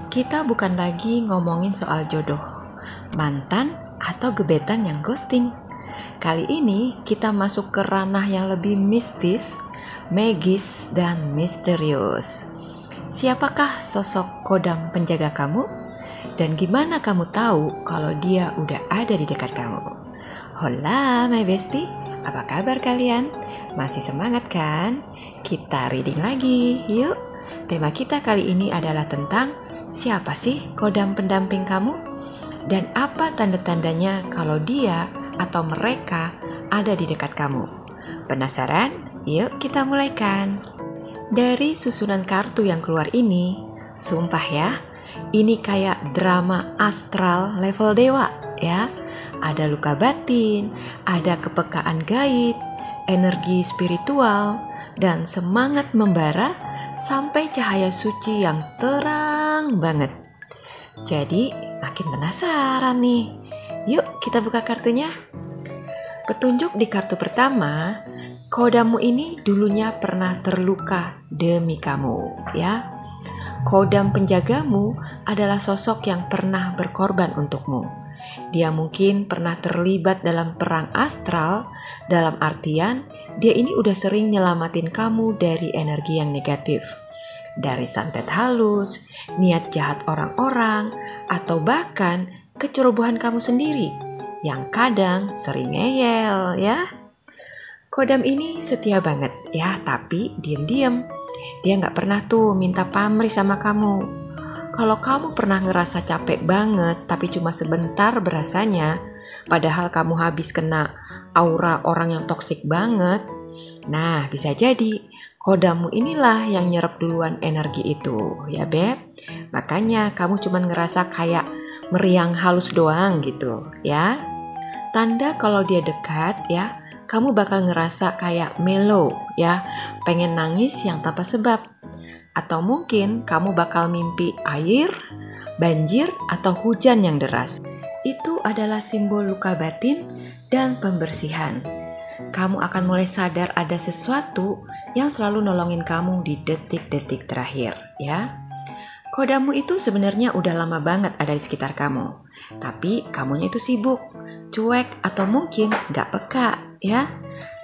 Kita bukan lagi ngomongin soal jodoh, mantan, atau gebetan yang ghosting. Kali ini kita masuk ke ranah yang lebih mistis, magis, dan misterius. Siapakah sosok kodam penjaga kamu? Dan gimana kamu tahu kalau dia udah ada di dekat kamu? Hola my bestie, apa kabar kalian? Masih semangat kan? Kita reading lagi, yuk. Tema kita kali ini adalah tentang siapa sih kodam pendamping kamu? Dan apa tanda-tandanya kalau dia atau mereka ada di dekat kamu? Penasaran? Yuk kita mulaikan. Dari susunan kartu yang keluar ini, sumpah ya, ini kayak drama astral level dewa ya. Ada luka batin, ada kepekaan gaib, energi spiritual, dan semangat membara sampai cahaya suci yang terang banget. Jadi makin penasaran nih. Yuk kita buka kartunya. Petunjuk di kartu pertama, kodamu ini dulunya pernah terluka demi kamu ya. Kodam penjagamu adalah sosok yang pernah berkorban untukmu. Dia mungkin pernah terlibat dalam perang astral, dalam artian dia ini udah sering nyelamatin kamu dari energi yang negatif. Dari santet halus, niat jahat orang-orang, atau bahkan kecerobohan kamu sendiri yang kadang sering ngeyel ya. Kodam ini setia banget ya, tapi diem-diem. Dia gak pernah tuh minta pamrih sama kamu. Kalau kamu pernah ngerasa capek banget tapi cuma sebentar berasanya, padahal kamu habis kena aura orang yang toksik banget, nah bisa jadi kodamu inilah yang nyerap duluan energi itu ya Beb. Makanya kamu cuma ngerasa kayak meriang halus doang gitu ya. Tanda kalau dia dekat ya, kamu bakal ngerasa kayak mellow ya, pengen nangis yang tanpa sebab. Atau mungkin kamu bakal mimpi air, banjir, atau hujan yang deras. Itu adalah simbol luka batin dan pembersihan. Kamu akan mulai sadar ada sesuatu yang selalu nolongin kamu di detik-detik terakhir ya. Kodamu itu sebenarnya udah lama banget ada di sekitar kamu. Tapi kamunya itu sibuk, cuek, atau mungkin gak peka ya.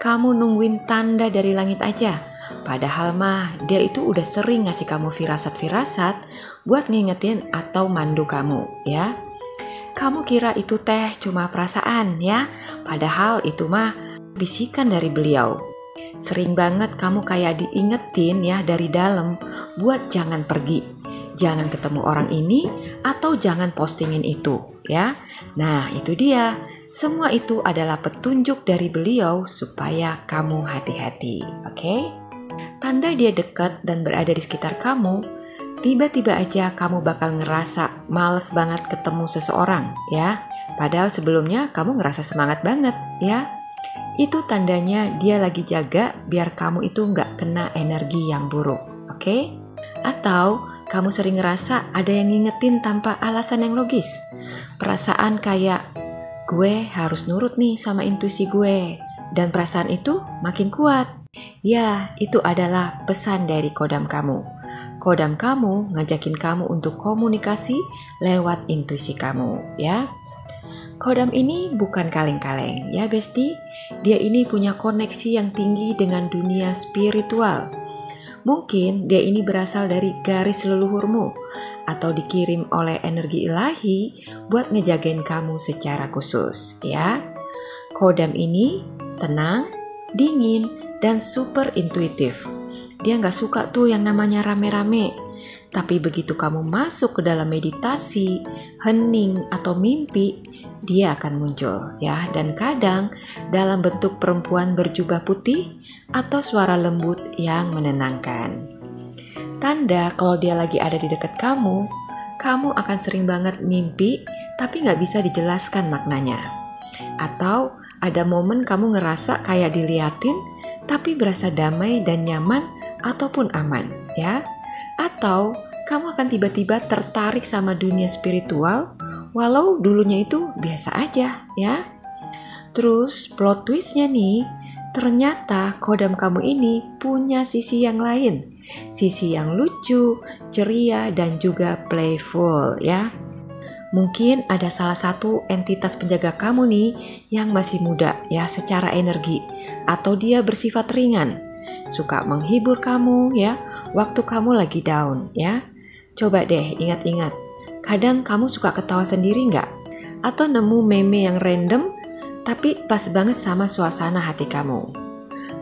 Kamu nungguin tanda dari langit aja. Padahal mah dia itu udah sering ngasih kamu firasat-firasat buat ngingetin atau mandu kamu ya. Kamu kira itu teh cuma perasaan ya, padahal itu mah bisikan dari beliau. Sering banget kamu kayak diingetin ya dari dalam buat jangan pergi, jangan ketemu orang ini, atau jangan postingin itu ya. Nah itu dia, semua itu adalah petunjuk dari beliau supaya kamu hati-hati, oke? Tanda dia dekat dan berada di sekitar kamu, tiba-tiba aja kamu bakal ngerasa males banget ketemu seseorang ya. Padahal sebelumnya kamu ngerasa semangat banget ya. Itu tandanya dia lagi jaga biar kamu itu nggak kena energi yang buruk, oke? Atau kamu sering ngerasa ada yang ngingetin tanpa alasan yang logis. Perasaan kayak gue harus nurut nih sama intuisi gue. Dan perasaan itu makin kuat. Ya, itu adalah pesan dari kodam kamu. Kodam kamu ngajakin kamu untuk komunikasi lewat intuisi kamu, ya. Kodam ini bukan kaleng-kaleng, ya Besti. Dia ini punya koneksi yang tinggi dengan dunia spiritual. Mungkin dia ini berasal dari garis leluhurmu atau dikirim oleh energi ilahi buat ngejagain kamu secara khusus, ya. Kodam ini tenang, dingin, dan super intuitif. Dia gak suka tuh yang namanya rame-rame. Tapi begitu kamu masuk ke dalam meditasi, hening, atau mimpi, dia akan muncul ya. Dan kadang dalam bentuk perempuan berjubah putih atau suara lembut yang menenangkan. Tanda kalau dia lagi ada di dekat kamu akan sering banget mimpi tapi gak bisa dijelaskan maknanya. Atau ada momen kamu ngerasa kayak diliatin tapi berasa damai dan nyaman ataupun aman ya. Atau kamu akan tiba-tiba tertarik sama dunia spiritual walau dulunya itu biasa aja ya. Terus plot twistnya nih, ternyata kodam kamu ini punya sisi yang lain. Sisi yang lucu, ceria, dan juga playful ya. Mungkin ada salah satu entitas penjaga kamu nih yang masih muda ya secara energi, atau dia bersifat ringan, suka menghibur kamu ya waktu kamu lagi down ya. Coba deh ingat-ingat, kadang kamu suka ketawa sendiri nggak? Atau nemu meme yang random tapi pas banget sama suasana hati kamu?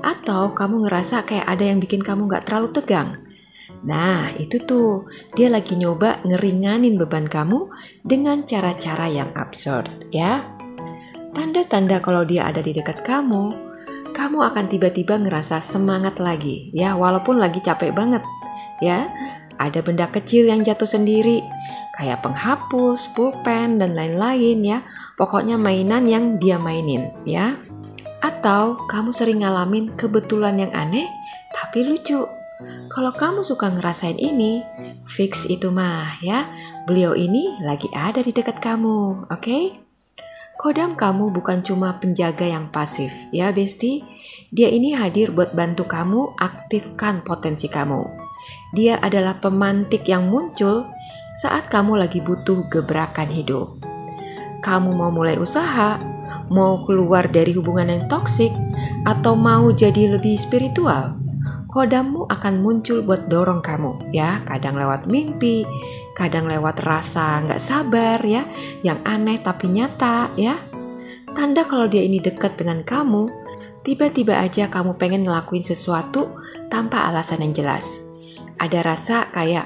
Atau kamu ngerasa kayak ada yang bikin kamu nggak terlalu tegang? Nah, itu tuh, dia lagi nyoba ngeringanin beban kamu dengan cara-cara yang absurd ya. Tanda-tanda kalau dia ada di dekat kamu akan tiba-tiba ngerasa semangat lagi ya, walaupun lagi capek banget ya. Ada benda kecil yang jatuh sendiri, kayak penghapus, pulpen, dan lain-lain ya. Pokoknya mainan yang dia mainin ya. Atau kamu sering ngalamin kebetulan yang aneh tapi lucu. Kalau kamu suka ngerasain ini, fix itu mah ya, beliau ini lagi ada di dekat kamu, oke? Kodam kamu bukan cuma penjaga yang pasif ya Besti. Dia ini hadir buat bantu kamu aktifkan potensi kamu. Dia adalah pemantik yang muncul saat kamu lagi butuh gebrakan hidup. Kamu mau mulai usaha, mau keluar dari hubungan yang toksik, atau mau jadi lebih spiritual, kodammu akan muncul buat dorong kamu ya, kadang lewat mimpi, kadang lewat rasa nggak sabar ya, yang aneh tapi nyata ya. Tanda kalau dia ini dekat dengan kamu, tiba-tiba aja kamu pengen ngelakuin sesuatu tanpa alasan yang jelas. Ada rasa kayak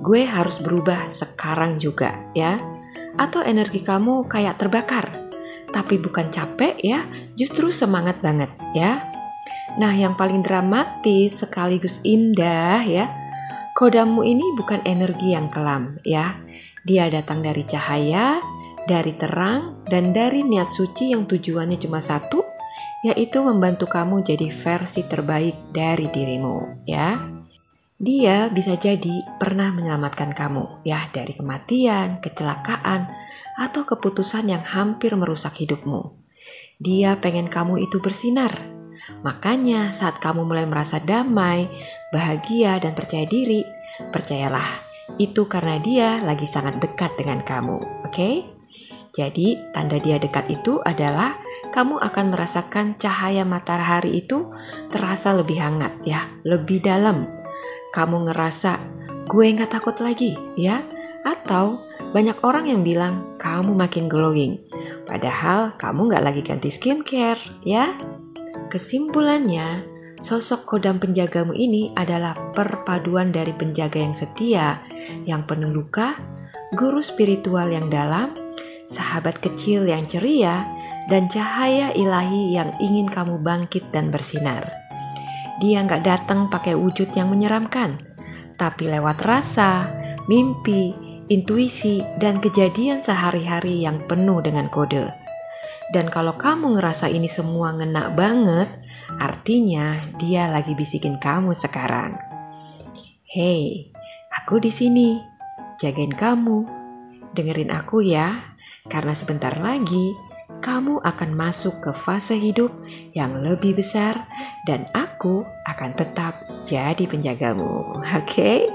gue harus berubah sekarang juga ya. Atau energi kamu kayak terbakar, tapi bukan capek ya, justru semangat banget ya. Nah, yang paling dramatis sekaligus indah ya, kodammu ini bukan energi yang kelam ya. Dia datang dari cahaya, dari terang, dan dari niat suci yang tujuannya cuma satu, yaitu membantu kamu jadi versi terbaik dari dirimu ya. Dia bisa jadi pernah menyelamatkan kamu ya dari kematian, kecelakaan, atau keputusan yang hampir merusak hidupmu. Dia pengen kamu itu bersinar. Makanya saat kamu mulai merasa damai, bahagia, dan percaya diri, percayalah, itu karena dia lagi sangat dekat dengan kamu, oke? Jadi tanda dia dekat itu adalah kamu akan merasakan cahaya matahari itu terasa lebih hangat ya, lebih dalam. Kamu ngerasa, gue gak takut lagi ya. Atau banyak orang yang bilang kamu makin glowing, padahal kamu gak lagi ganti skincare ya. Kesimpulannya, sosok kodam penjagamu ini adalah perpaduan dari penjaga yang setia, yang penuh luka, guru spiritual yang dalam, sahabat kecil yang ceria, dan cahaya ilahi yang ingin kamu bangkit dan bersinar. Dia nggak datang pakai wujud yang menyeramkan, tapi lewat rasa, mimpi, intuisi, dan kejadian sehari-hari yang penuh dengan kode. Dan kalau kamu ngerasa ini semua ngena banget, artinya dia lagi bisikin kamu sekarang. Hey, aku di sini, jagain kamu. Dengerin aku ya, karena sebentar lagi kamu akan masuk ke fase hidup yang lebih besar dan aku akan tetap jadi penjagamu. Oke?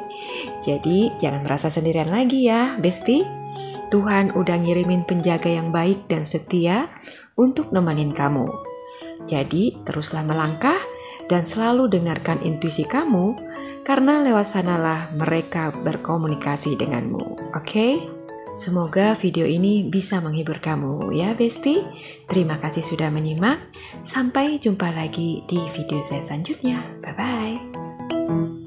Jadi jangan merasa sendirian lagi ya, Besti. Tuhan udah ngirimin penjaga yang baik dan setia untuk nemenin kamu. Jadi teruslah melangkah dan selalu dengarkan intuisi kamu, karena lewat sanalah mereka berkomunikasi denganmu. Oke? Semoga video ini bisa menghibur kamu ya Besti. Terima kasih sudah menyimak. Sampai jumpa lagi di video saya selanjutnya. Bye-bye.